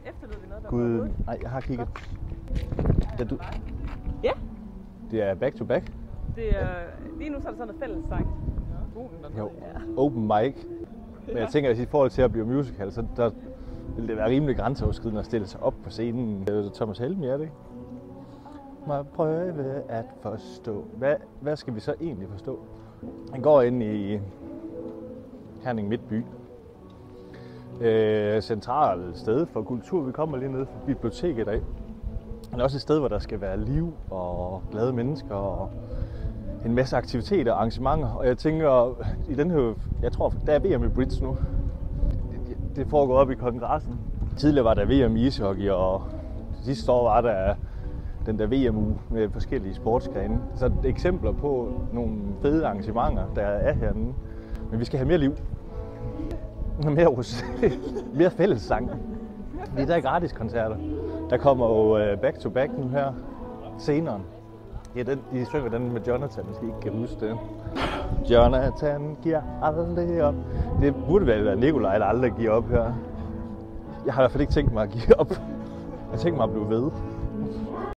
Efterlod vi noget, der Gud, nej, jeg har kigget. Ja, du... Ja. Det er back to back. Det er, lige nu så er det sådan en fællessang. Jo, open mic. Men jeg tænker, at i forhold til at blive musical, så der vil det være rimelig grænseoverskridende at stille sig op på scenen. Thomas Helmig, er det ikke? Må jeg prøve at forstå. Hvad skal vi så egentlig forstå? Han går ind i Herning Midtby. Centralt sted for kultur. Vi kommer lige ned fra biblioteket af. Men også et sted, hvor der skal være liv og glade mennesker og en masse aktiviteter og arrangementer. Og jeg tænker, i den her, jeg tror, der er VM i bridge nu. Det foregår op i kongressen. Tidligere var der VM i ishockey, og sidste år var der den der VM-uge med forskellige sportsgrene. Så det er eksempler på nogle fede arrangementer, der er herinde. Men vi skal have mere liv. Mere rosé. Mere fællessang. Det er der gratis koncerter. Der kommer jo back to back nu her senere. Ja, de synger den med Jonathan, hvis I ikke kan huske det. Jonathan giver aldrig op. Det burde vel være Nikolaj, der aldrig giver op her. Jeg har i hvert fald ikke tænkt mig at give op. Jeg har tænkt mig at blive ved.